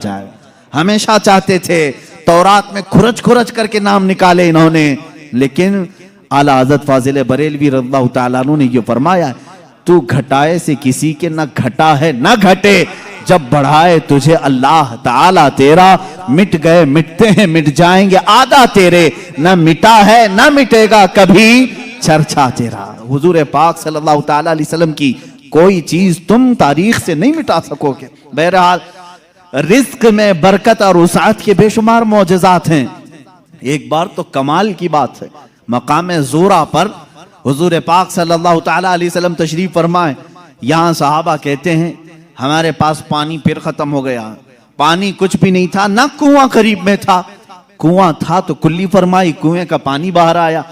جائے. ہمیشہ چاہتے تھے تورات میں کھرچ کھرچ کر کے نام نکالے انہوں نے، لیکن اعلیٰ حضرت فاضل بریلوی رضی اللہ تعالیٰ عنہ نے یہ فرمایا تو گھٹائے سے کسی کے نہ گھٹا ہے نہ گھٹے، جب بڑھائے تجھے اللہ تعالیٰ تیرا، مٹ گئے مٹتے ہیں مٹ جائیں گے آدھا تیرے، نہ مٹا ہے نہ مٹے گا کبھی چرچا تیرا. حضور پاک صلی اللہ تعالیٰ علیہ وسلم کی کوئی چیز تم تاریخ سے نہیں مٹا سکو گے. بہرحال رزق میں برکت اور وسعت کے بے شمار معجزات ہیں. ایک بار تو کمال کی بات ہے، مقام زورا پر حضور پاک صلی اللہ تعالیٰ علیہ وسلم تشریف فرمائے. یہاں صحابہ کہتے ہیں ہمارے پاس پانی پھر ختم ہو گیا. پانی کچھ بھی نہیں تھا، نہ کنواں قریب میں تھا. کنواں تھا تو کلی فرمائی، کنویں کا پانی باہر آیا.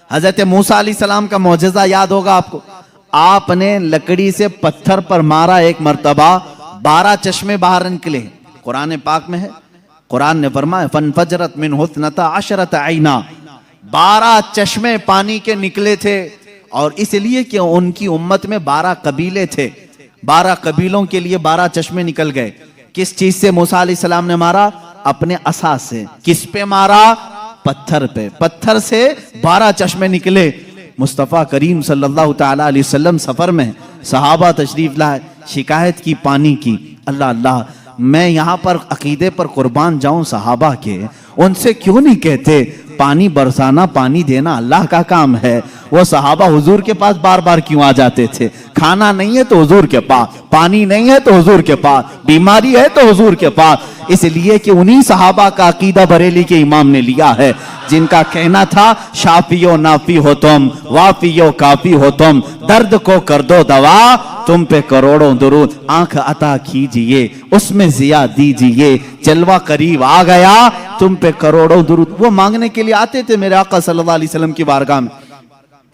حضرت موسیٰ علیہ السلام کا معجزہ یاد ہوگا آپ کو. آپ نے لکڑی سے پتھر پر مارا ایک مرتبہ، 12 چشمے باہر نکلے. قرآن پاک میں ہے، قرآن نے فرمایا فَانْفَجَرَتْ مِنْهُ اثْنَتَا عَشْرَةَ عَيْنًا، 12 چشمے پانی کے نکلے تھے. اور اس لیے کہ ان کی امت میں 12 قبیلے تھے، 12 قبیلوں کے لیے 12 چشمے نکل گئے. کس چیز سے موسیٰ علیہ السلام نے مارا؟ اپنے عصا سے. کس پہ مارا؟ پتھر پہ. پتھر سے 12 چشمے نکلے. مصطفیٰ کریم صلی اللہ تعالیٰ علیہ وسلم سفر میں، صحابہ تشریف لائے، شکایت کی پانی کی. اللہ اللہ، میں یہاں پر عقیدے پر قربان جاؤں صحابہ کے، ان سے کیوں نہیں کہتے پانی برسانا پانی دینا اللہ کا کام ہے؟ وہ صحابہ حضور کے پاس بار بار کیوں آ جاتے تھے؟ کھانا نہیں ہے تو حضور کے پاس، پانی نہیں ہے تو حضور کے پاس، بیماری ہے تو حضور کے پاس. اس لیے کہ انہی صحابہ کا عقیدہ بریلی کے امام نے لیا ہے، جن کا کہنا تھا شافی و نافی ہو تم، وافی و کافی ہو تم، درد کو کر دو دوا، تم پہ کروڑوں درود. آنکھ عطا کیجئے اس میں ضیاء دیجئے، جلوہ قریب آ گیا تم پہ کروڑوں درود. وہ مانگنے کے لیے آتے تھے میرے آقا صلی اللہ علیہ وسلم کی بارگاہ میں،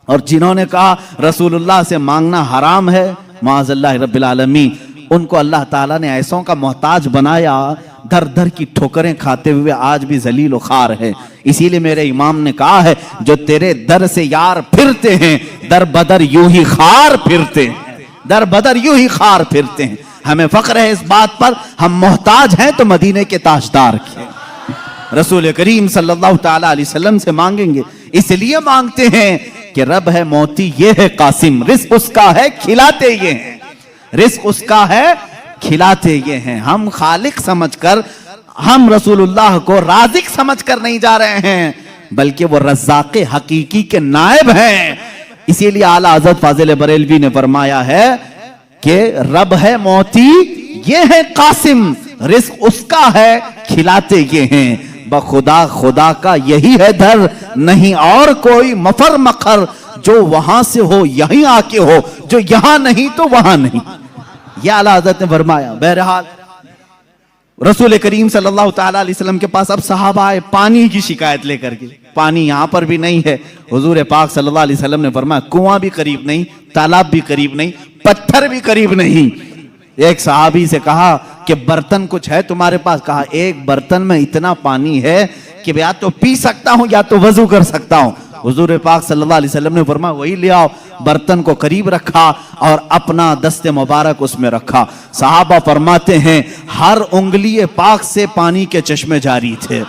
اور جنہوں نے کہا رسول اللہ سے مانگنا حرام ہے، معاذ اللہ رب العالمین، ان کو اللہ تعالیٰ نے ایسوں کا محتاج بنایا، در در کی ٹھوکریں کھاتے ہوئے آج بھی ذلیل و خوار ہے. اسی لیے میرے امام نے کہا ہے جو تیرے در سے یار پھرتے ہیں در بدر یوں ہی خار پھرتے ہیں، در بدر یوں ہی خار پھرتے ہیں. ہمیں فخر ہے اس بات پر ہم محتاج ہیں تو مدینے کے تاجدار کے رسول کریم صلی اللہ تعالیٰ علیہ وسلم سے مانگیں گے. اس لیے مانگتے ہیں کہ رب ہے موتی یہ ہے قاسم، رزق اس کا ہے کھلاتے یہ ہیں، رزق اس کا ہے کھلاتے یہ ہیں. ہم خالق سمجھ کر، ہم رسول اللہ کو رازق سمجھ کر نہیں جا رہے ہیں، بلکہ وہ رزاق حقیقی کے نائب ہیں. اسی لیے اعلیٰ حضرت فاضل بریلوی نے فرمایا ہے کہ رب ہے موتی یہ ہے قاسم، رزق اس کا ہے کھلاتے یہ ہیں. بخدا خدا کا یہی ہے در، نہیں اور کوئی مفر مخر، جو وہاں سے ہو یہیں آ کے ہو، جو یہاں نہیں تو وہاں نہیں. یہ اعلیٰ حضرت نے فرمایا. بہرحال رسول کریم صلی اللہ تعالیٰ علیہ وسلم کے پاس اب صحابہ آئے پانی کی شکایت لے کر کے. پانی یہاں پر بھی نہیں ہے. حضور پاک صلی اللہ علیہ وسلم نے فرمایا کنواں بھی قریب نہیں، تالاب بھی قریب نہیں، پتھر بھی قریب نہیں. ایک صحابی سے کہا کہ برتن کچھ ہے تمہارے پاس؟ کہا ایک برتن میں اتنا پانی ہے کہ یا تو پی سکتا ہوں یا تو وضو کر سکتا ہوں. حضور پاک صلی اللہ علیہ وسلم نے فرمایا وہی لے آؤ. برتن کو قریب رکھا اور اپنا دست مبارک اس میں رکھا. صحابہ فرماتے ہیں ہر انگلی پاک سے پانی کے چشمے جاری تھے،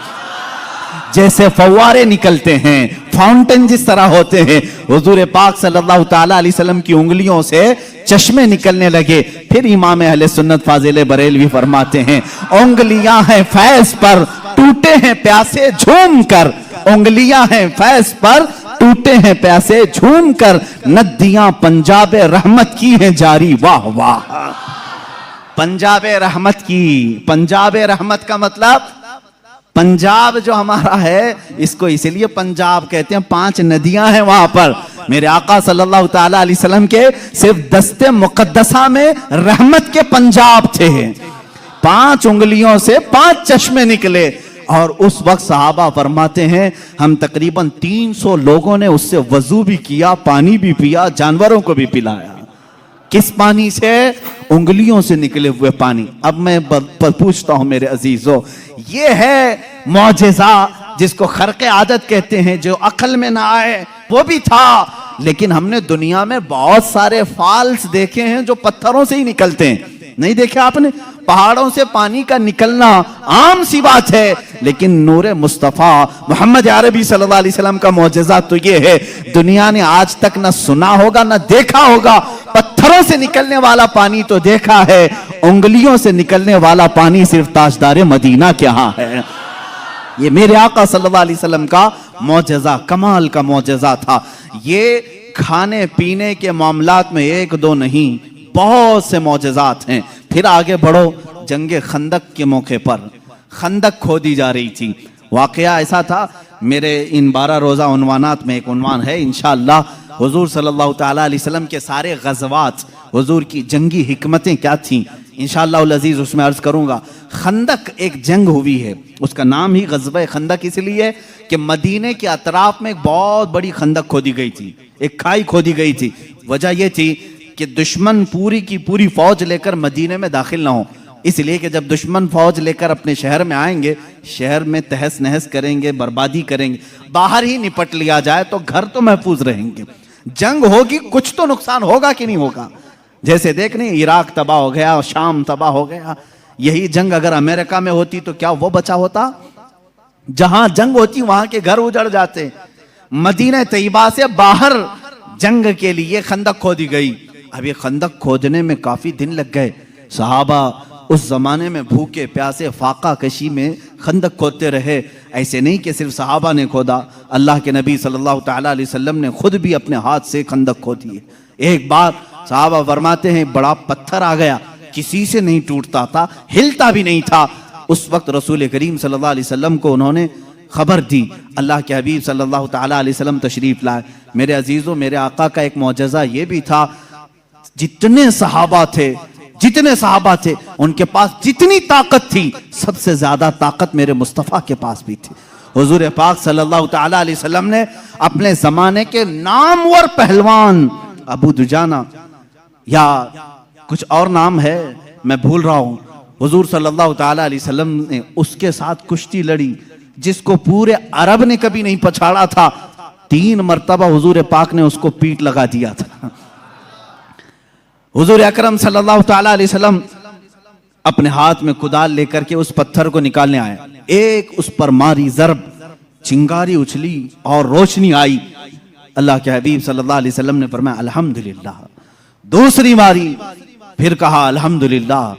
جیسے فوارے نکلتے ہیں، فاؤنٹن جس طرح ہوتے ہیں. حضور پاک صلی اللہ تعالیٰ علیہ وسلم کی انگلیوں سے چشمے نکلنے لگے. پھر امام اہل سنت فاضل بریلوی فرماتے ہیں انگلیاں ہیں فیض پر ٹوٹے ہیں پیاسے جھوم کر، انگلیاں ہیں فیض پر ٹوٹے ہیں پیاسے جھوم کر، ندیاں پنجاب رحمت کی ہیں جاری. واہ واہ، پنجاب رحمت کی. پنجاب رحمت کا مطلب پنجاب جو ہمارا ہے اس کو اس لیے پنجاب کہتے ہیں، 5 ندیاں ہیں وہاں پر. میرے آقا صلی اللہ تعالیٰ علیہ وسلم کے صرف دست مقدسہ میں رحمت کے پنجاب تھے. 5 انگلیوں سے 5 چشمے نکلے. اور اس وقت صحابہ فرماتے ہیں ہم تقریباً 300 لوگوں نے اس سے وضو بھی کیا، پانی بھی پیا، جانوروں کو بھی پلایا. کس پانی سے؟ انگلیوں سے نکلے ہوئے پانی. اب میں پوچھتا ہوں میرے عزیزو، یہ ہے معجزہ جس کو خرق عادت کہتے ہیں، جو عقل میں نہ آئے وہ بھی تھا. لیکن ہم نے دنیا میں بہت سارے فالس دیکھے ہیں جو پتھروں سے ہی نکلتے ہیں. نہیں دیکھے آپ نے؟ پہاڑوں سے پانی کا نکلنا عام سی بات ہے، لیکن نور مصطفیٰ محمد عربی صلی اللہ علیہ وسلم کا معجزہ تو یہ ہے، دنیا نے آج تک نہ سنا ہوگا نہ دیکھا ہوگا۔ پتھروں سے نکلنے والا پانی تو دیکھا ہے، انگلیوں سے نکلنے والا پانی صرف تاجدار مدینہ کے ہاں ہے۔ یہ میرے آقا صلی اللہ علیہ وسلم کا معجزہ، کمال کا معجزہ تھا۔ یہ کھانے پینے کے معاملات میں ایک دو نہیں، بہت سے معجزات ہیں۔ پھر آگے بڑھو، جنگ خندق کے موقع پر خندق کھودی جا رہی تھی۔ واقعہ ایسا تھا، میرے ان 12 روزہ عنوانات میں ایک عنوان ہے انشاءاللہ، حضور صلی اللہ تعالیٰ علیہ وسلم کے سارے غزوات، حضور کی جنگی حکمتیں کیا تھیں، انشاءاللہ العزیز اس میں عرض کروں گا۔ خندق ایک جنگ ہوئی ہے، اس کا نام ہی غزوہ خندق اس لیے کہ مدینے کے اطراف میں ایک بہت بڑی خندق کھودی گئی تھی، ایک کھائی کھودی گئی تھی۔ وجہ یہ تھی کہ دشمن پوری کی پوری فوج لے کر مدینے میں داخل نہ ہو، اس لیے کہ جب دشمن فوج لے کر اپنے شہر میں آئیں گے، شہر میں تہس نہس کریں گے، بربادی کریں گے، باہر ہی نپٹ لیا جائے تو گھر تو محفوظ رہیں گے۔ جنگ ہوگی، کچھ تو نقصان ہوگا کہ نہیں ہوگا؟ جیسے دیکھنے عراق تباہ ہو گیا، شام تباہ ہو گیا۔ یہی جنگ اگر امریکہ میں ہوتی تو کیا وہ بچا ہوتا؟ جہاں جنگ ہوتی وہاں کے گھر اجڑ جاتے۔ مدینہ طیبہ سے باہر جنگ کے لیے خندق کھودی گئی۔ اب یہ خندق کھودنے میں کافی دن لگ گئے۔ صحابہ اس زمانے میں بھوکے پیاسے فاقہ کشی میں خندق کھودتے رہے۔ ایسے نہیں کہ صرف صحابہ نے کھودا، اللہ کے نبی صلی اللہ تعالیٰ علیہ وسلم نے خود بھی اپنے ہاتھ سے خندق کھودی ہے۔ ایک بار صحابہ فرماتے ہیں بڑا پتھر آ گیا، کسی سے نہیں ٹوٹتا تھا، ہلتا بھی نہیں تھا۔ اس وقت رسول کریم صلی اللہ علیہ وسلم کو انہوں نے خبر دی، اللہ کے حبیب صلی اللہ تعالیٰ علیہ وسلم تشریف لائے۔ میرے عزیزوں، میرے آقا کا ایک معجزہ یہ بھی تھا، جتنے صحابہ تھے ان کے پاس جتنی طاقت تھی، سب سے زیادہ طاقت میرے مصطفیٰ کے پاس بھی تھی۔ حضور پاک صلی اللہ تعالیٰ علیہ وسلم نے اپنے زمانے کے نامور پہلوان ابو دجانہ یا کچھ اور نام ہے میں بھول رہا ہوں، حضور صلی اللہ تعالیٰ علیہ وسلم نے اس کے ساتھ کشتی لڑی جس کو پورے عرب نے کبھی نہیں پچھاڑا تھا۔ 3 مرتبہ حضور پاک نے اس کو پیٹ لگا دیا تھا۔ حضور اکرم صلی اللہ تعالیٰ علیہ وسلم اپنے ہاتھ میں کدال لے کر کے اس پتھر کو نکالنے آئے، ایک اس پر ماری ضرب، چنگاری اچھلی اور روشنی آئی۔ اللہ کے حبیب صلی اللہ علیہ وسلم نے فرمایا الحمدللہ۔ دوسری ماری، پھر کہا الحمدللہ۔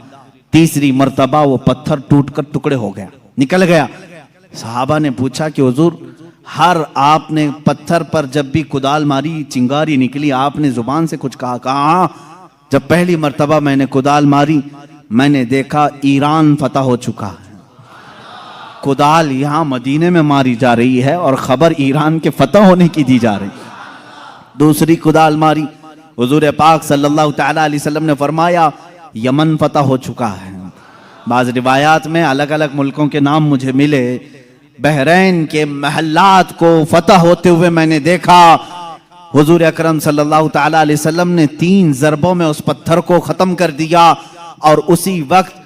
تیسری مرتبہ وہ پتھر ٹوٹ کر ٹکڑے ہو گیا، نکل گیا۔ صحابہ نے پوچھا کہ حضور، آپ نے پتھر پر جب بھی کدال ماری چنگاری نکلی، آپ نے زبان سے کچھ کہا؟ ہاں، جب پہلی مرتبہ میں نے کدال ماری میں نے دیکھا ایران فتح ہو چکا ہے۔ کدال یہاں مدینے میں ماری جا رہی ہے اور خبر ایران کے فتح ہونے کی دی جا رہی۔ دوسری کدال ماری، حضور پاک صلی اللہ تعالیٰ علیہ وسلم نے فرمایا یمن فتح ہو چکا ہے۔ بعض روایات میں الگ الگ ملکوں کے نام مجھے ملے، بحرین کے محلات کو فتح ہوتے ہوئے میں نے دیکھا۔ حضور اکرم صلی اللہ تعالیٰ علیہ وسلم نے 3 ضربوں میں اس پتھر کو ختم کر دیا، اور اسی وقت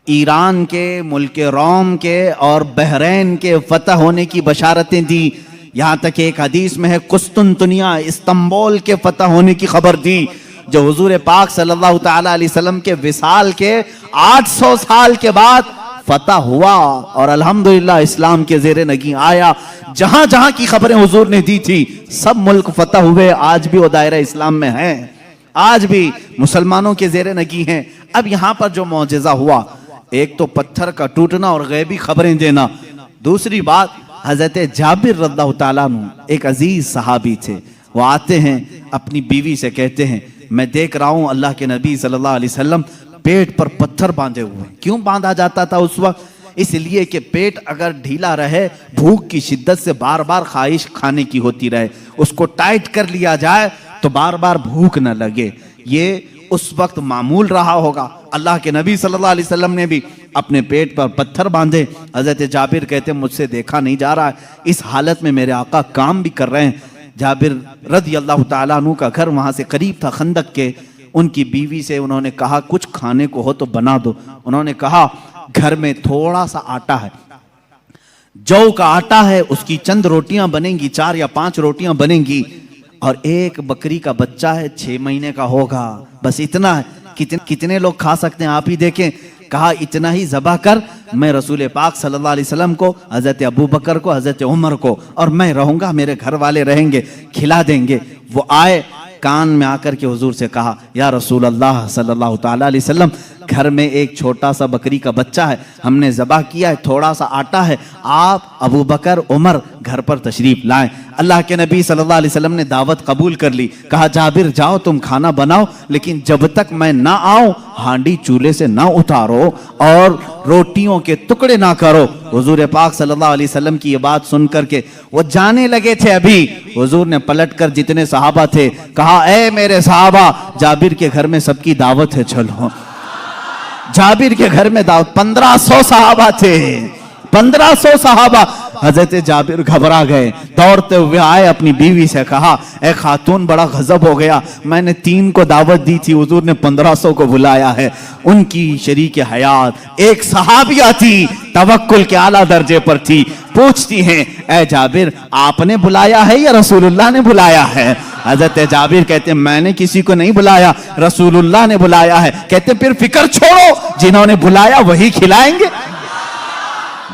ایران کے، ملک روم کے اور بحرین کے فتح ہونے کی بشارتیں دی۔ یہاں تک ایک حدیث میں ہے قسطنطنیہ، استنبول کے فتح ہونے کی خبر دی، جو حضور پاک صلی اللہ تعالیٰ علیہ وسلم کے وصال کے 800 سال کے بعد فتح ہوا، اور الحمدللہ اسلام کے زیر نگیں آیا۔ جہاں جہاں کی خبریں حضور نے دی تھی سب ملک فتح ہوئے، آج بھی وہ دائرہ اسلام میں ہیں، آج بھی مسلمانوں کے زیر نگیں ہیں۔ اب یہاں پر جو معجزہ ہوا، ایک تو پتھر کا ٹوٹنا اور غیبی خبریں دینا، دوسری بات حضرت جابر رضی اللہ تعالیٰ عنہ ایک عزیز صحابی تھے، وہ آتے ہیں اپنی بیوی سے کہتے ہیں میں دیکھ رہا ہوں اللہ کے نبی صلی اللہ علیہ وسلم پیٹ پر پتھر باندھے ہوئے۔ کیوں باندھا جاتا تھا اس وقت؟ اس لیے کہ پیٹ اگر ڈھیلا رہے، بھوک کی شدت سے بار بار خواہش کھانے کی ہوتی رہے، اس کو ٹائٹ کر لیا جائے تو بار بار بھوک نہ لگے۔ یہ اس وقت معمول رہا ہوگا۔ اللہ کے نبی صلی اللہ علیہ وسلم نے بھی اپنے پیٹ پر پتھر باندھے۔ حضرت جابر کہتے ہیں مجھ سے دیکھا نہیں جا رہا ہے، اس حالت میں میرے آقا کام بھی کر رہے ہیں۔ جابر رضی اللہ تعالیٰ عنہ کا گھر وہاں سے قریب تھا خندق کے۔ ان کی بیوی سے انہوں نے کہا کچھ کھانے کو ہو تو بنا دو۔ انہوں نے کہا گھر میں تھوڑا سا آٹا ہے، جو کا آٹا ہے، اس کی چند روٹیاں بنیں گی، 4 یا 5 روٹیاں بنیں گی، اور ایک بکری کا بچہ ہے 6 مہینے کا ہوگا، بس اتنا ہے۔ کتنے لوگ کھا سکتے ہیں آپ ہی دیکھیں۔ کہا اتنا ہی ذبح کر، میں رسول پاک صلی اللہ علیہ وسلم کو، حضرت ابو بکر کو، حضرت عمر کو، اور میں رہوں گا، میرے گھر والے رہیں گے، کھلا دیں گے۔ وہ آئے، کان میں آ کر کے حضور سے کہا یا رسول اللہ صلی اللہ تعالیٰ علیہ وسلم، گھر میں ایک چھوٹا سا بکری کا بچہ ہے، ہم نے ذبح کیا ہے، تھوڑا سا آٹا ہے، آپ ابو بکر عمر گھر پر تشریف لائیں۔ اللہ کے نبی صلی اللہ علیہ وسلم نے دعوت قبول کر لی، کہا جابر جاؤ تم کھانا بناؤ، لیکن جب تک میں نہ آؤں ہانڈی چولہے سے نہ اتارو اور روٹیوں کے ٹکڑے نہ کرو۔ حضور پاک صلی اللہ علیہ وسلم کی یہ بات سن کر کے وہ جانے لگے تھے، ابھی حضور نے پلٹ کر جتنے صحابہ تھے کہا اے میرے صحابہ، جابر کے گھر میں سب کی دعوت ہے، چلو۔ جابر کے گھر میں دعوت، 1500 صحابہ تھے، 1500 صحابہ۔ حضرت جابر گھبرا گئے، دوڑتے ہوئے آئے، اپنی بیوی سے کہا اے خاتون بڑا غضب ہو گیا، میں نے 3 کو دعوت دی تھی، حضور نے 1500 کو بلایا ہے۔ ان کی شریک حیات ایک صحابیہ تھی، توکل کے اعلیٰ درجے پر تھی، پوچھتی ہیں اے جابر آپ نے بلایا ہے یا رسول اللہ نے بلایا ہے؟ حضرت جابر کہتے ہیں میں نے کسی کو نہیں بلایا، رسول اللہ نے بلایا ہے۔ کہتے ہیں پھر فکر چھوڑو، جنہوں نے بلایا وہی کھلائیں گے،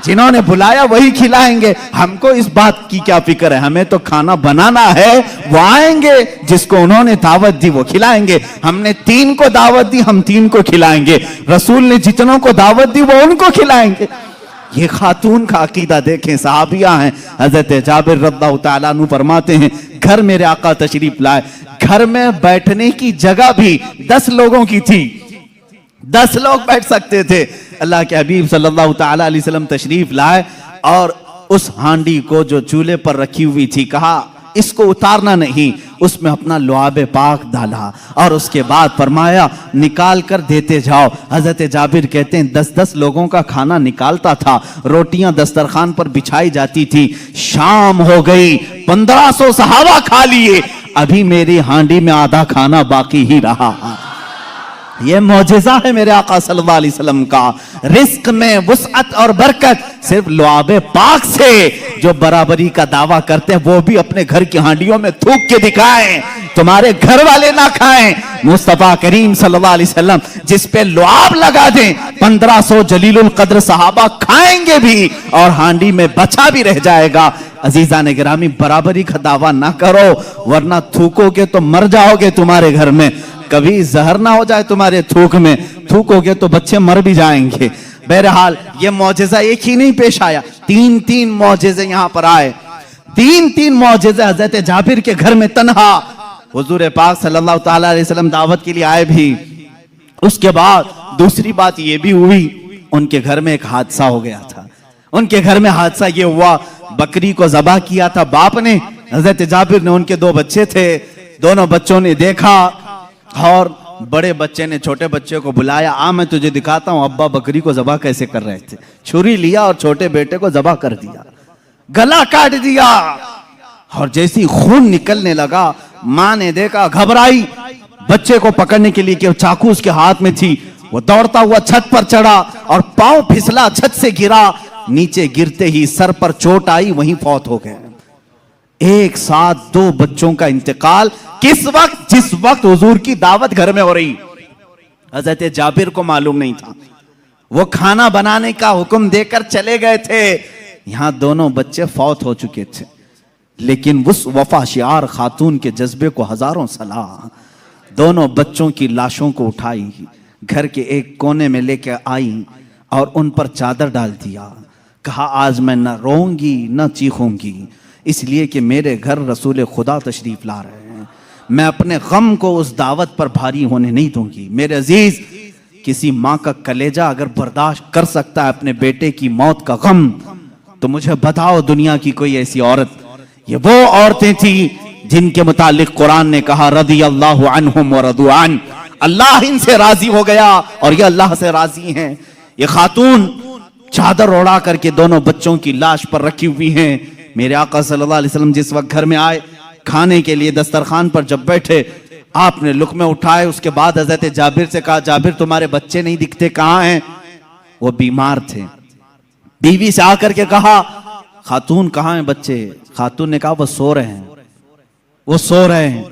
جنہوں نے بلایا وہی کھلائیں گے، ہم کو اس بات کی کیا فکر ہے، ہمیں تو کھانا بنانا ہے، وہ آئیں گے، جس کو انہوں نے دعوت دی وہ کھلائیں گے، ہم نے 3 کو دعوت دی، ہم 3 کو کھلائیں گے، رسول نے جتنوں کو دعوت دی وہ ان کو کھلائیں گے۔ یہ خاتون کا عقیدہ دیکھیں، صحابیہ ہیں۔ حضرت جابر رضی اللہ تعالیٰ عنہ فرماتے ہیں گھر میرے آقا تشریف لائے، گھر میں بیٹھنے کی جگہ بھی 10 لوگوں کی تھی، 10 لوگ بیٹھ سکتے تھے۔ اللہ کے حبیب صلی اللہ تعالیٰ علیہ وسلم تشریف لائے اور اس ہانڈی کو جو چولہے پر رکھی ہوئی تھی کہا اس کو اتارنا نہیں، اس میں اپنا لعاب پاک ڈالا اور اس کے بعد فرمایا نکال کر دیتے جاؤ۔ حضرت جابر کہتے ہیں 10 لوگوں کا کھانا نکالتا تھا، روٹیاں دسترخوان پر بچھائی جاتی تھی، شام ہو گئی، 1500 صحابہ کھا لیے، ابھی میری ہانڈی میں آدھا کھانا باقی ہی رہا۔ یہ معجزہ ہے میرے آقا صلی اللہ علیہ وسلم کا، رزق میں وسعت اور برکت صرف لعاب پاک سے۔ جو برابری کا دعویٰ کرتے ہیں وہ بھی اپنے گھر کی ہانڈیوں میں تھوک کے دکھائیں، تمہارے گھر والے نہ کھائیں۔ مصطفیٰ کریم صلی اللہ علیہ وسلم جس پہ لعاب لگا دیں، 1500 جلیل القدر صحابہ کھائیں گے بھی اور ہانڈی میں بچا بھی رہ جائے گا۔ عزیزان گرامی برابری کا دعویٰ نہ کرو ورنہ تھوکو گے تو مر جاؤ گے تمہارے گھر میں، کبھی زہر نہ ہو جائے تمہارے تھوک میں، تھوکو گے تو بچے مر بھی جائیں گے۔ بہرحال یہ معجزہ ایک ہی نہیں پیش آیا، 3 معجزے یہاں پر آئے، 3 معجزے حضرت جابر کے گھر میں تنہا۔ حضور پاک صلی اللہ تعالیٰ علیہ وسلم دعوت کے لیے آئے بھی، اس کے بعد دوسری بات یہ بھی ہوئی ان کے گھر میں ایک حادثہ ہو گیا تھا۔ ان کے گھر میں حادثہ یہ ہوا، بکری کو ذبح کیا تھا باپ نے، حضرت جابر نے، ان کے 2 بچے تھے، دونوں بچوں نے دیکھا اور بڑے بچے نے چھوٹے بچے کو بلایا، میں تجھے دکھاتا ہوں ابا بکری کو ذبح کیسے کر رہے تھے۔ چھری لیا اور چھوٹے بیٹے کو ذبح کر دیا، گلا کاٹ دیا، اور جیسی خون نکلنے لگا ماں نے دیکھا، گھبرائی، بچے کو پکڑنے کے لیے کہ چاقو اس کے ہاتھ میں تھی، وہ دوڑتا ہوا چھت پر چڑھا اور پاؤں پھسلا، چھت سے گرا، نیچے گرتے ہی سر پر چوٹ آئی، وہیں فوت ہو گئے۔ ایک ساتھ 2 بچوں کا انتقال، کس وقت؟ جس وقت حضور کی دعوت گھر میں ہو رہی۔ حضرت جابر کو معلوم نہیں تھا، وہ کھانا بنانے کا حکم دے کر چلے گئے تھے، یہاں دونوں بچے فوت ہو چکے تھے، لیکن اس وفا شعار خاتون کے جذبے کو ہزاروں سلام۔ دونوں بچوں کی لاشوں کو اٹھائی، گھر کے ایک کونے میں لے کے آئی اور ان پر چادر ڈال دیا، کہا آج میں نہ روؤں گی نہ چیخوں گی، اس لیے کہ میرے گھر رسول خدا تشریف لا رہے ہیں، میں اپنے غم کو اس دعوت پر بھاری ہونے نہیں دوں گی۔ میرے عزیز، کسی ماں کا کلیجہ اگر برداشت کر سکتا ہے اپنے بیٹے کی موت کا غم، تو مجھے بتاؤ دنیا کی کوئی ایسی عورت۔ یہ وہ عورتیں تھیں جن کے متعلق قرآن نے کہا رضی اللہ عنہم ورضوا عنہ، اللہ ان سے راضی ہو گیا اور یہ اللہ سے راضی ہیں۔ یہ خاتون چادر اڑا کر کے دونوں بچوں کی لاش پر رکھی ہوئی ہیں۔ میرے آقا صلی اللہ علیہ وسلم جس وقت گھر میں آئے، کھانے کے لیے دسترخوان پر جب بیٹھے، آپ نے لقمے اٹھائے، اس کے بعد حضرت جابر سے کہا جابر تمہارے بچے نہیں دکھتے، کہاں ہیں؟ وہ بیمار تھے۔ بیوی سے آ کر کے کہا خاتون کہاں ہیں بچے؟ خاتون نے کہا وہ سو رہے ہیں، وہ سو رہے ہیں،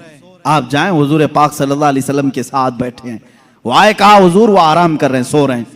آپ جائیں، حضور پاک صلی اللہ علیہ وسلم کے ساتھ بیٹھے ہیں۔ وہ آئے، کہا حضور وہ آرام کر رہے ہیں، سو رہے ہیں۔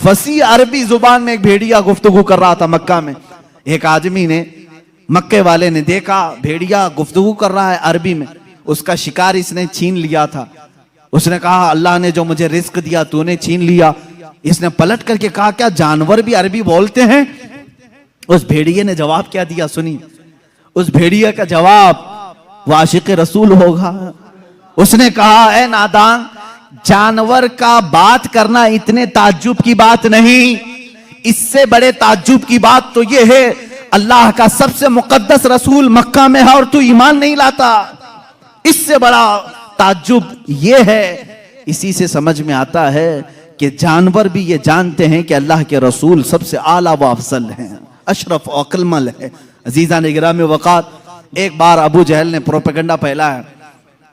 فصیح عربی زبان میں ایک بھیڑیا گفتگو کر رہا تھا مکہ میں. ایک آدمی نے, مکے والے نے دیکھا بھیڑیا گفتگو کر رہا ہے عربی میں, اس کا شکار اس نے چھین لیا تھا. اس نے کہا اللہ نے جو مجھے رزق دیا تو نے چھین لیا. اس نے پلٹ کر کے کہا کیا جانور بھی عربی بولتے ہیں؟ اس بھیڑیے نے جواب کیا دیا سنی. اس بھیڑیے کا جواب وہ عاشق رسول ہوگا. اس نے کہا اے نادان, جانور کا بات کرنا اتنے تعجب کی بات نہیں, اس سے بڑے تعجب کی بات تو یہ ہے اللہ کا سب سے مقدس رسول مکہ میں ہے اور تو ایمان نہیں لاتا. اس سے بڑا تعجب یہ ہے. اسی سے سمجھ میں آتا ہے کہ جانور بھی یہ جانتے ہیں کہ اللہ کے رسول سب سے اعلیٰ و افضل ہیں, اشرف و اکمل ہے. عزیزان گرامی وقار, ایک بار ابو جہل نے پروپیگنڈا پھیلایا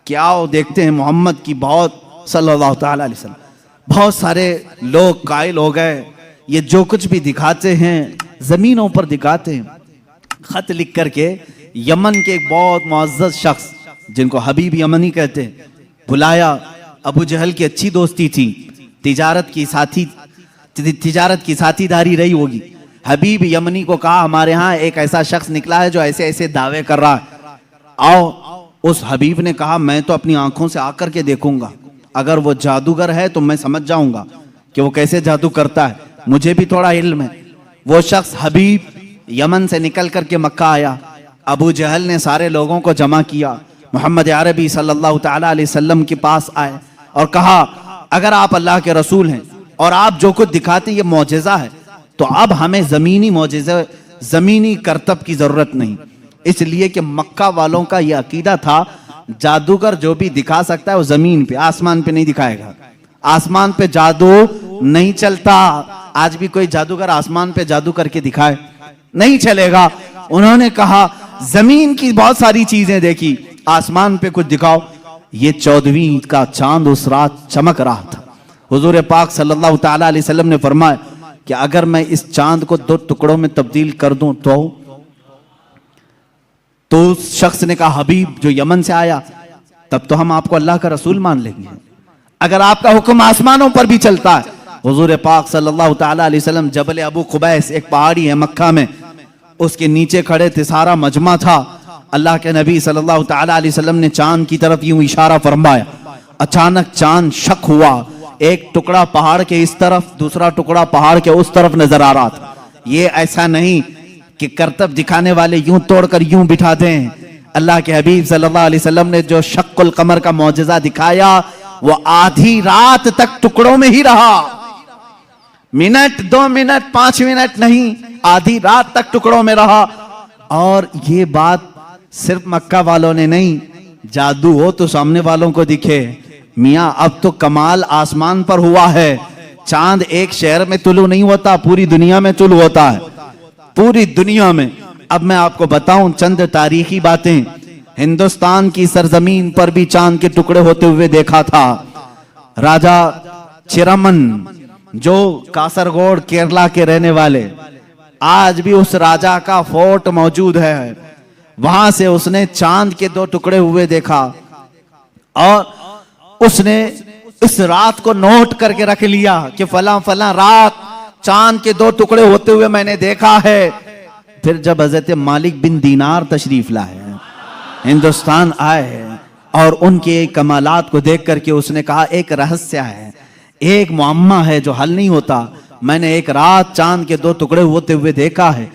کہ آؤ دیکھتے ہیں محمد کی بہت صلی اللہ تعالی علیہ وسلم. بہت سارے لوگ قائل ہو گئے, یہ جو کچھ بھی دکھاتے ہیں زمینوں پر دکھاتے ہیں. خط لکھ کر کے یمن کے ایک بہت معزز شخص جن کو حبیب یمنی کہتے ہیں بلایا. ابو جہل کی اچھی دوستی تھی, تجارت کی ساتھی داری رہی ہوگی. حبیب یمنی کو کہا ہمارے ہاں ایک ایسا شخص نکلا ہے جو ایسے ایسے دعوے کر رہا ہے, آؤ. اس حبیب نے کہا میں تو اپنی آنکھوں سے آ کر کے دیکھوں گا, اگر وہ جادوگر ہے تو میں سمجھ جاؤں گا کہ وہ کیسے جادو کرتا ہے, مجھے بھی تھوڑا علم ہے. وہ شخص حبیب یمن سے نکل کر کے مکہ آیا. ابو جہل نے سارے لوگوں کو جمع کیا, محمد عربی صلی اللہ تعالی علیہ وسلم کے پاس آئے اور کہا اگر آپ اللہ کے رسول ہیں اور آپ جو کچھ دکھاتے یہ معجزہ ہے تو اب ہمیں زمینی معجزہ, زمینی کرتب کی ضرورت نہیں. اس لیے کہ مکہ والوں کا یہ عقیدہ تھا جادوگر جو بھی دکھا سکتا ہے وہ زمین پہ, آسمان پہ نہیں دکھائے گا. آسمان پہ جادو نہیں چلتا. آج بھی کوئی جادوگر آسمان پہ جادو کر کے دکھائے نہیں چلے گا. انہوں نے کہا زمین کی بہت ساری چیزیں دیکھی, آسمان پہ کچھ دکھاؤ. یہ 14ویں کا چاند اس رات چمک رہا تھا. حضور پاک صلی اللہ تعالی علیہ وسلم نے فرمایا کہ اگر میں اس چاند کو 2 ٹکڑوں میں تبدیل کر دوں تو اس شخص نے کہا حبیب جو یمن سے آیا تب تو ہم آپ کو اللہ کا رسول مان لیں گے, اگر آپ کا حکم آسمانوں پر بھی چلتا ہے. حضور پاک صلی اللہ تعالی علیہ وسلم جبل ابو قبیس ایک پہاڑی ہے مکہ میں, اس کے نیچے کھڑے تھے, سارا مجمع تھا. اللہ کے نبی صلی اللہ تعالی علیہ وسلم نے چاند کی طرف یوں اشارہ فرمایا. اچانک چاند شک ہوا, ایک ٹکڑا پہاڑ کے اس طرف, دوسرا ٹکڑا پہاڑ کے اس طرف نظر آ رہا تھا. یہ ایسا نہیں کہ کرتب دکھانے والے یوں توڑ کر یوں بٹھا دیں. اللہ کے حبیب صلی اللہ علیہ وسلم نے جو شق القمر کا معجزہ دکھایا وہ آدھی رات تک ٹکڑوں میں ہی رہا. منٹ 2 منٹ 5 منٹ نہیں, آدھی رات تک ٹکڑوں میں رہا. اور یہ بات صرف مکہ والوں نے نہیں, جادو ہو تو سامنے والوں کو دکھے. میاں اب تو کمال آسمان پر ہوا ہے. چاند ایک شہر میں طلوع نہیں ہوتا, پوری دنیا میں طلوع ہوتا ہے, پوری دنیا میں. اب میں آپ کو بتاؤں چند تاریخی باتیں. ہندوستان کی سرزمین پر بھی چاند کے ٹکڑے ہوتے ہوئے دیکھا تھا. راجا چیرمن جو کاسرگوڑ کیرلا کے رہنے والے, آج بھی اس راجا کا فورٹ موجود ہے. وہاں سے اس نے چاند کے 2 ٹکڑے ہوئے دیکھا اور اس نے اس رات کو نوٹ کر کے رکھ لیا کہ فلاں فلاں رات چاند کے 2 ٹکڑے ہوتے ہوئے میں نے دیکھا ہے. پھر جب حضرت مالک بن دینار تشریف لائے, ہندوستان آئے اور ان کے کمالات کو دیکھ کر کے اس نے کہا ایک رہسیہ ہے, ایک معمہ ہے جو حل نہیں ہوتا. میں نے ایک رات چاند کے 2 ٹکڑے ہوتے ہوئے دیکھا ہے.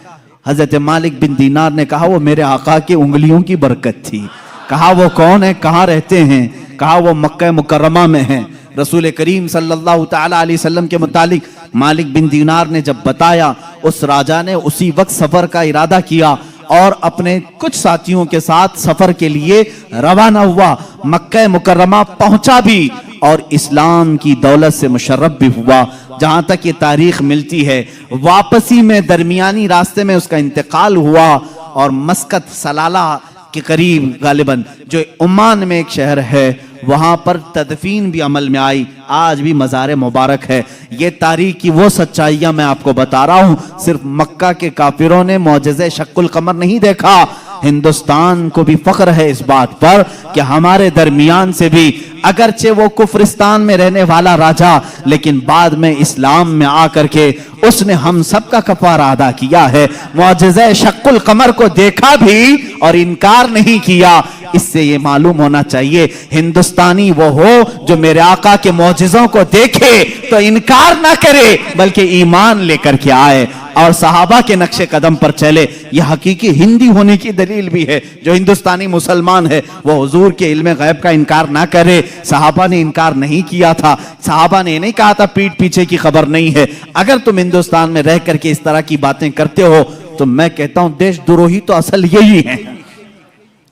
حضرت مالک بن دینار نے کہا وہ میرے آقا کی انگلیوں کی برکت تھی. کہا وہ کون ہے, کہاں رہتے ہیں؟ کہا وہ مکہ مکرمہ میں ہیں. رسول کریم صلی اللہ تعالی علیہ وسلم کے متعلق مالک بن دینار نے جب بتایا, اس راجا نے اسی وقت سفر کا ارادہ کیا اور اپنے کچھ ساتھیوں کے ساتھ سفر کے لیے روانہ ہوا. مکہ مکرمہ پہنچا بھی اور اسلام کی دولت سے مشرف بھی ہوا. جہاں تک یہ تاریخ ملتی ہے واپسی میں درمیانی راستے میں اس کا انتقال ہوا اور مسقط سلالہ کے قریب غالباً جو عمان میں ایک شہر ہے وہاں پر تدفین بھی عمل میں آئی. آج بھی مزار مبارک ہے. یہ تاریخ کی وہ سچائیاں میں آپ کو بتا رہا ہوں. صرف مکہ کے کافروں نے معجزہ شق القمر نہیں دیکھا, ہندوستان کو بھی فخر ہے اس بات پر کہ ہمارے درمیان سے بھی اگرچہ وہ کفرستان میں رہنے والا راجا لیکن بعد میں اسلام میں آ کر کے اس نے ہم سب کا کفارہ ادا کیا ہے. معجزہ شق القمر کو دیکھا بھی اور انکار نہیں کیا. اس سے یہ معلوم ہونا چاہیے ہندوستانی وہ ہو جو میرے آقا کے معجزوں کو دیکھے تو انکار نہ کرے بلکہ ایمان لے کر کے آئے اور صحابہ کے نقش قدم پر چلے. یہ حقیقی ہندی ہونے کی دلیل بھی ہے. جو ہندوستانی مسلمان ہے وہ حضور کے علم غیب کا انکار نہ کرے. صحابہ نے انکار نہیں کیا تھا. صحابہ نے نہیں کہا تھا پیٹ پیچھے کی خبر نہیں ہے. اگر تم ہندوستان میں رہ کر کے اس طرح کی باتیں کرتے ہو تو میں کہتا ہوں دیش دروہی تو اصل یہی ہے.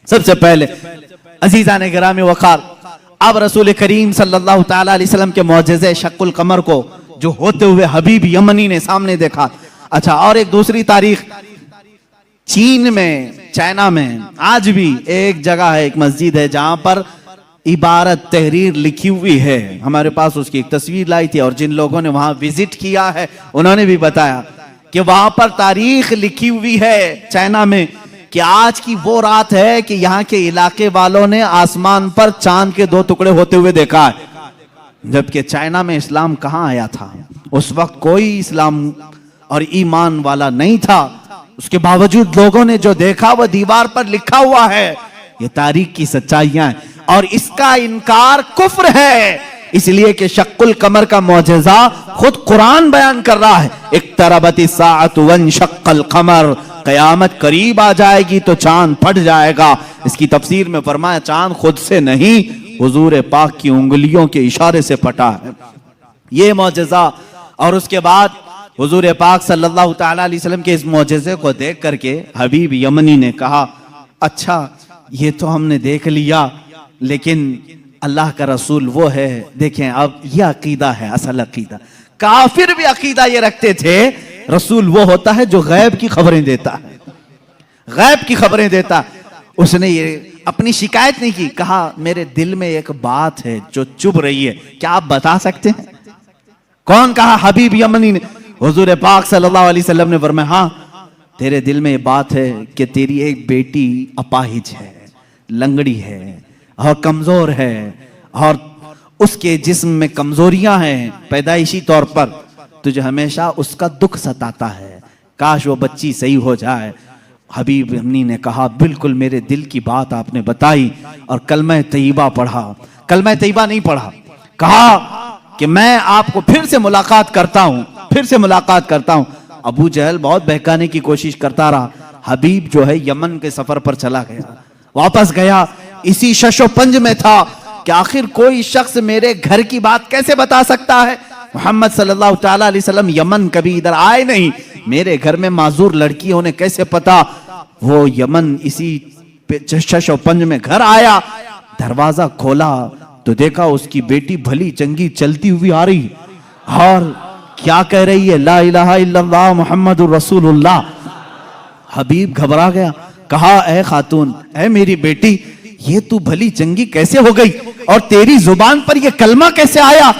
سب سے پہلے عزیزان گرامی وقار اب رسول کریم صلی اللہ تعالی علیہ وسلم کے معجزے شق القمر کو جو ہوتے ہوئے حبیب یمنی نے سامنے دیکھا. اچھا اور ایک دوسری تاریخ چین میں چائنا میں آج بھی ایک جگہ ہے ایک مسجد ہے جہاں پر عبارت تحریر لکھی ہوئی ہے. ہمارے پاس اس کی ایک تصویر لائی تھی اور جن لوگوں نے وہاں وزٹ کیا ہے انہوں نے بھی بتایا کہ وہاں پر تاریخ لکھی ہوئی ہے چائنا میں کہ آج کی وہ رات ہے کہ یہاں کے علاقے والوں نے آسمان پر چاند کے 2 ٹکڑے ہوتے ہوئے دیکھا ہے. جبکہ چائنا میں اسلام کہاں آیا تھا؟ اس وقت کوئی اسلام اور ایمان والا نہیں تھا. اس کے باوجود لوگوں نے جو دیکھا وہ دیوار پر لکھا ہوا ہے. یہ تاریخ کی سچائیاں ہیں اور اس کا انکار کفر ہے. اس لیے کہ شق القمر کا معجزہ خود قرآن بیان کر رہا ہے. اقتربت الساعۃ وانشق القمر قیامت قریب آ جائے گی تو چاند پھٹ جائے گا. اس کی تفسیر میں فرمایا چاند خود سے نہیں حضور پاک کی انگلیوں کے اشارے سے پھٹا ہے. یہ معجزہ اور اس کے بعد حضور پاک صلی اللہ تعالی علیہ وسلم کے اس معجزے کو دیکھ کر کے حبیب یمنی نے کہا اچھا یہ تو ہم نے دیکھ لیا لیکن اللہ کا رسول وہ ہے. دیکھیں اب یہ عقیدہ ہے اصل عقیدہ. کافر بھی عقیدہ یہ رکھتے تھے رسول وہ ہوتا ہے جو غیب کی خبریں دیتا ہے. غیب کی خبریں دیتا. اس نے یہ اپنی شکایت نہیں کی. کہا میرے دل میں ایک بات ہے جو چبھ رہی ہے کیا آپ بتا سکتے ہیں؟ کون کہا؟ حبیب یمنی نے. حضور پاک صلی اللہ علیہ وسلم نے فرمایا ہاں تیرے دل میں یہ بات ہے کہ تیری ایک بیٹی اپاہج ہے لنگڑی ہے اور کمزور ہے اور اس کے جسم میں کمزوریاں ہیں پیدائشی طور پر تجھے ہمیشہ اس کا دکھ ستاتا ہے. کاش وہ بچی صحیح ہو جائے. حبیب یمنی نے کہا بالکل میرے دل کی بات آپ نے بتائی اور کلمہ طیبہ پڑھا. کلمہ طیبہ نہیں پڑھا. کہا کہ میں آپ کو پھر سے ملاقات کرتا ہوں پھر سے ملاقات کرتا ہوں. ابو جہل بہت بہکانے کی کوشش کرتا رہا. حبیب جو ہے یمن کے سفر پر چلا گیا واپس گیا. اسی شش و پنج میں تھا کہ آخر کوئی شخص میرے گھر کی بات کیسے بتا سکتا ہے؟ محمد صلی اللہ تعالی علیہ وسلم یمن کبھی ادھر آئے نہیں. میرے گھر میں معذور لڑکی انہیں کیسے پتا؟ وہ یمن اسی شش و پنج میں گھر آیا. دروازہ کھولا تو دیکھا اس کی بیٹی بھلی چنگی چلتی ہوئی آ رہی اور کیا کہہ رہی ہے لا الہ الا اللہ محمد الرسول اللہ. حبیب گھبرا گیا. کہا اے خاتون اے میری بیٹی یہ تو بھلی چنگی کیسے ہو گئی اور تیری زبان پر یہ کلمہ کیسے آیا؟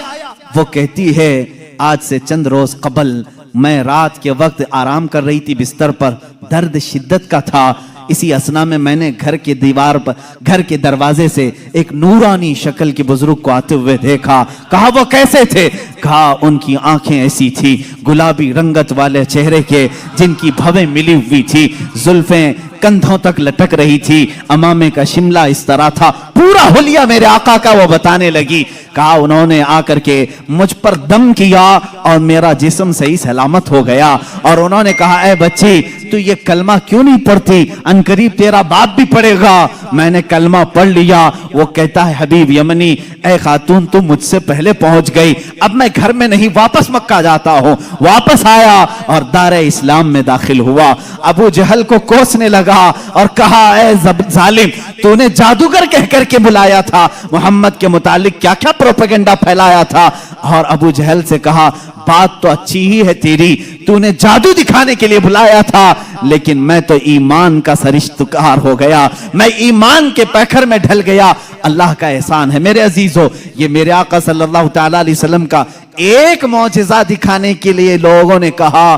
وہ کہتی ہے آج سے چند روز قبل میں رات کے وقت آرام کر رہی تھی بستر پر. درد شدت کا تھا. اسی اسنا میں نے گھر کے دیوار پر گھر کے دروازے سے ایک نورانی شکل کے بزرگ کو آتے ہوئے دیکھا. کہا وہ کیسے تھے؟ کہا ان کی آنکھیں ایسی تھی گلابی رنگت والے چہرے کے جن کی بھویں ملی ہوئی تھی. زلفیں کندھوں تک لٹک رہی تھی. امامے کا شملہ اس طرح تھا. پورا حلیہ میرے آقا کا وہ بتانے لگی. کہا انہوں نے آ کر کے مجھ پر دم کیا اور میرا جسم صحیح سلامت ہو گیا. اور انہوں نے کہا اے بچی تو یہ کلمہ کیوں نہیں پڑھتی؟ انقریب تیرا باپ بھی پڑھے گا. میں نے کلمہ پڑھ لیا. وہ کہتا ہے حبیب یمنی اے خاتون تم مجھ سے پہلے پہنچ گئی. اب میں گھر میں نہیں واپس مکہ جاتا ہوں. واپس آیا اور دار اسلام میں داخل ہوا. ابو جہل کو کوسنے لگا اور کہا اے ظالم تو نے جادوگر کہہ کر کے بلایا تھا. محمد کے متعلق کیا کیا پروپیگنڈا پھیلایا تھا. اور ابو جہل سے کہا بات تو اچھی ہی ہے تیری. تو نے جادو دکھانے کے لیے بلایا تھا لیکن میں تو ایمان کا سرشتکار ہو گیا. میں ایمان کے پیکر میں ڈھل گیا. اللہ کا احسان ہے میرے عزیزو. یہ میرے آقا صلی اللہ تعالی علیہ وسلم کا ایک معجزہ دکھانے کے لیے لوگوں نے کہا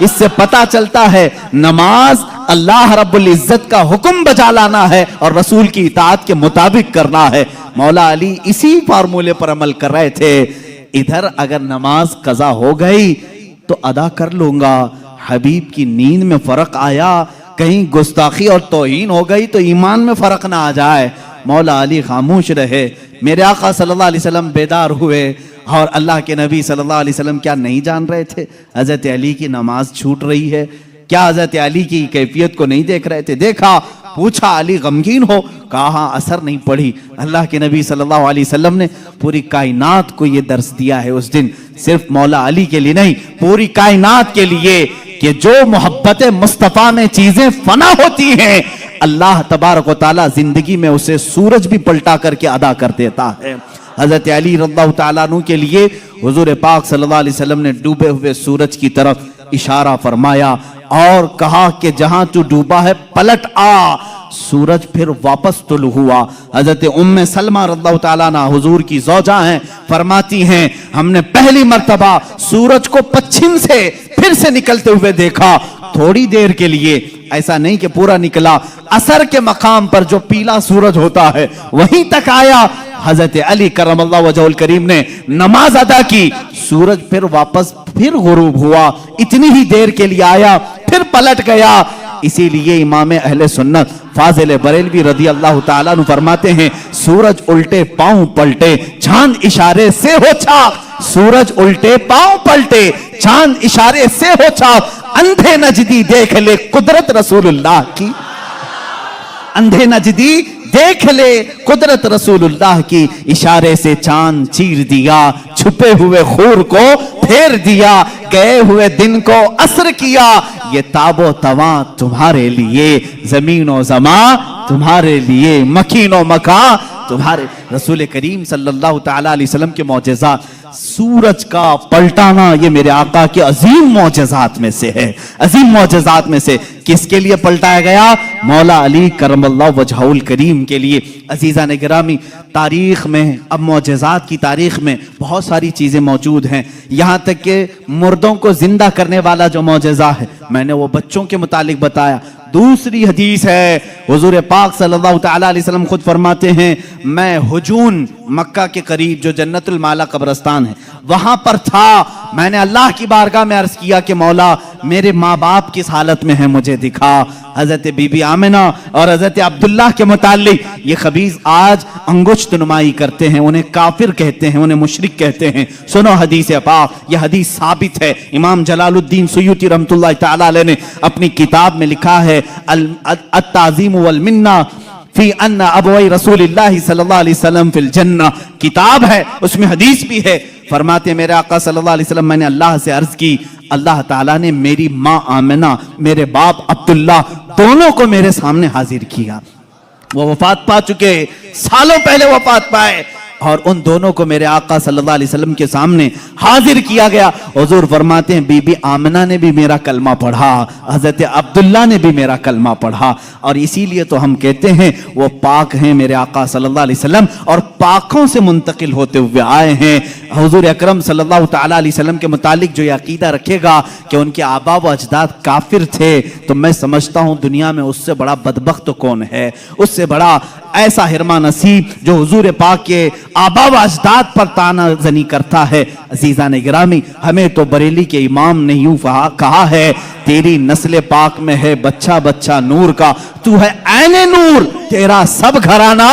اس سے پتا چلتا ہے نماز اللہ رب العزت کا حکم بجا لانا ہے اور رسول کی اطاعت کے مطابق کرنا ہے۔ مولا علی اسی فارمولے پر عمل کر رہے تھے۔ ادھر اگر نماز قضا ہو گئی تو ادا کر لوں گا، حبیب کی نیند میں فرق آیا، کہیں گستاخی اور توہین ہو گئی تو ایمان میں فرق نہ آ جائے۔ مولا علی خاموش رہے۔ میرے آقا صلی اللہ علیہ وسلم بیدار ہوئے اور اللہ کے نبی صلی اللہ علیہ وسلم کیا نہیں جان رہے تھے حضرت علی کی نماز چھوٹ رہی ہے؟ کیا حضرت علی کی کیفیت کو نہیں دیکھ رہے تھے؟ دیکھا، پوچھا علی غمگین ہو؟ کہا اثر نہیں پڑی۔ اللہ کے نبی صلی اللہ علیہ وسلم نے پوری کائنات کو یہ درس دیا ہے اس دن، صرف مولا علی کے لیے نہیں، پوری کائنات کے لیے، کہ جو محبت مصطفیٰ میں چیزیں فنا ہوتی ہیں اللہ تبارک و تعالی زندگی میں اسے سورج بھی پلٹا کر کے ادا کر دیتا ہے۔ حضرت علی رضی اللہ تعالیٰ عنہ کے لیے حضور پاک صلی اللہ علیہ وسلم نے ڈوبے ہوئے سورج کی طرف اشارہ فرمایا اور کہا کہ جہاں تو ڈوبا ہے پلٹ آ۔ سورج پھر واپس طلوع ہوا۔ حضرت ام سلمہ رضی اللہ تعالیٰ عنہ حضور کی زوجہ ہیں، فرماتی ہیں ہم نے پہلی مرتبہ سورج کو پچھم سے پھر سے نکلتے ہوئے دیکھا، تھوڑی دیر کے لیے، ایسا نہیں کہ پورا نکلا، عصر کے مقام پر جو پیلا سورج ہوتا ہے وہیں تک آیا۔ حضرت علی کرم اللہ وجہہ الکریم نے نماز ادا کی، سورج پھر واپس پھر غروب ہوا، اتنی ہی دیر کے لیے آیا پھر پلٹ گیا۔ اسی لیے امام اہل سنت فاضل بریلوی رضی اللہ تعالیٰ عنہ فرماتے ہیں سورج الٹے پاؤں پلٹے چاند اشارے سے ہو چاک، سورج الٹے پاؤں پلٹے چاند اشارے سے ہو چاک، اندھے نجدی دیکھ لے قدرت رسول اللہ کی، اندھے نجدی دیکھ لے قدرت رسول اللہ کی، اشارے سے چاند چیر دیا، چھپے ہوئے خور کو پھیر دیا، گئے ہوئے دن کو عصر کیا، یہ تاب و تواں تمہارے لیے، زمین و زمان تمہارے لیے، مکین و مکان تمہارے۔ رسول کریم صلی اللہ تعالیٰ علیہ وسلم کے معجزات، سورج کا پلٹانا یہ میرے آقا کے عظیم معجزات میں سے ہے، عظیم معجزات میں سے۔ کس کے لیے پلٹایا گیا؟ مولا علی کرم اللہ وجہہ الکریم کے لیے۔ عزیزان گرامی، تاریخ میں، اب معجزات کی تاریخ میں بہت ساری چیزیں موجود ہیں، یہاں تک کہ مردوں کو زندہ کرنے والا جو معجزہ ہے، میں نے وہ بچوں کے متعلق بتایا۔ دوسری حدیث ہے، حضور پاک صلی اللہ تعالیٰ علیہ وسلم خود فرماتے ہیں میں حجون، مکہ کے قریب جو جنت المالا قبرستان ہے وہاں پر تھا، میں نے اللہ کی بارگاہ میں عرض کیا کہ مولا میرے ماں باپ کس حالت میں ہیں مجھے دکھا۔ حضرت بی بی آمنہ اور حضرت عبداللہ کے متعلق یہ خبیث آج انگشت نمائی کرتے ہیں، انہیں کافر کہتے ہیں، انہیں مشرک کہتے ہیں۔ سنو حدیث پاک، یہ حدیث ثابت ہے، امام جلال الدین سیوطی رحمۃ اللہ تعالی علیہ نے اپنی کتاب میں لکھا ہے التعظیم والمنہ فی ان ابوئی رسول اللہ صلی اللہ علیہ وسلم فی الجنہ، کتاب ہے اس میں حدیث بھی ہے۔ فرماتے ہیں میرے آقا صلی اللہ علیہ وسلم میں نے اللہ سے عرض کی، اللہ تعالیٰ نے میری ماں آمنہ، میرے باپ عبداللہ دونوں کو میرے سامنے حاضر کیا۔ وہ وفات پا چکے، سالوں پہلے وفات پائے، اور ان دونوں کو میرے آقا صلی اللہ علیہ وسلم کے سامنے حاضر کیا گیا۔ حضور فرماتے ہیں بی بی آمنہ نے بھی میرا کلمہ پڑھا، حضرت عبداللہ نے بھی میرا کلمہ پڑھا، اور اسی لیے تو ہم کہتے ہیں وہ پاک ہیں میرے آقا صلی اللہ علیہ وسلم، اور پاکوں سے منتقل ہوتے ہوئے آئے ہیں۔ حضور اکرم صلی اللہ تعالیٰ علیہ وسلم کے متعلق جو یہ عقیدہ رکھے گا کہ ان کے آبا و اجداد کافر تھے، تو میں سمجھتا ہوں دنیا میں اس سے بڑا بدبخت کون ہے، اس سے بڑا ایسا حرمہ نصیب جو حضور پاک کے آبا و اجداد پر طعنہ زنی کرتا ہے۔ عزیزان گرامی، ہمیں تو بریلی کے امام نے یوں کہا ہے تیری نسل پاک میں ہے بچہ بچہ نور کا، تو ہے عین نور، تیرا سب گھرانہ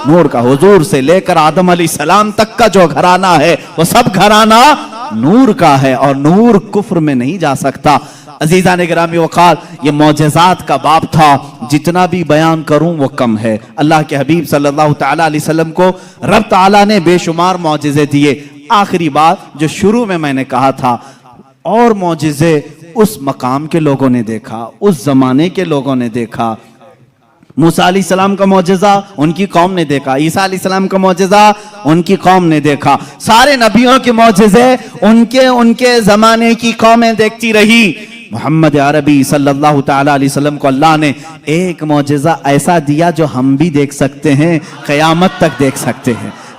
نور کا۔ حضور سے لے کر آدم علیہ السلام تک کا جو گھرانہ ہے وہ سب گھرانہ نور کا ہے، اور نور کفر میں نہیں جا سکتا۔ عزیزان گرامی وقال، یہ معجزات کا باب تھا، جتنا بھی بیان کروں وہ کم ہے۔ اللہ کے حبیب صلی اللہ تعالیٰ علیہ وسلم کو رب تعالیٰ نے بے شمار معجزے دیے۔ آخری بات جو شروع میں نے کہا تھا، اور معجزے اس مقام کے لوگوں نے دیکھا، اس زمانے کے لوگوں نے دیکھا۔ موسیٰ علیہ السلام کا معجزہ ان کی قوم نے دیکھا، عیسیٰ علیہ السلام کا معجزہ ان کی قوم نے دیکھا، سارے نبیوں کے معجزے ان کے زمانے کی قومیں دیکھتی رہی۔ محمد عربی صلی اللہ تعالیٰ علیہ وسلم کو اللہ نے ایک معجزہ ایسا دیا جو ہم بھی دیکھ سکتے ہیں، قیامت تک دیکھ سکتے ہیں،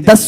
10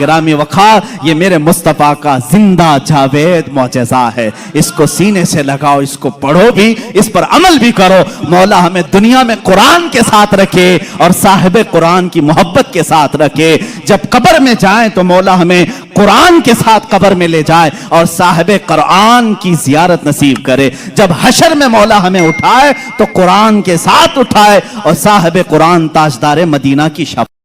گرامی وقار، یہ میرے مصطفیٰ کا زندہ جاوید معجزہ ہے، اس کو سینے سے لگاؤ، اس کو پڑھو بھی، اس پر عمل بھی کرو۔ مولا ہمیں دنیا میں قرآن کے ساتھ رکھے اور صاحب قرآن کی محبت کے ساتھ رکھے، جب قبر میں جائیں تو مولا ہمیں قرآن کے ساتھ قبر میں لے جائے اور صاحب قرآن کی زیارت نصیب کرے، جب حشر میں مولا ہمیں اٹھائے تو قرآن کے ساتھ اٹھائے اور صاحب قرآن تاجدار مدینہ کی شفاعت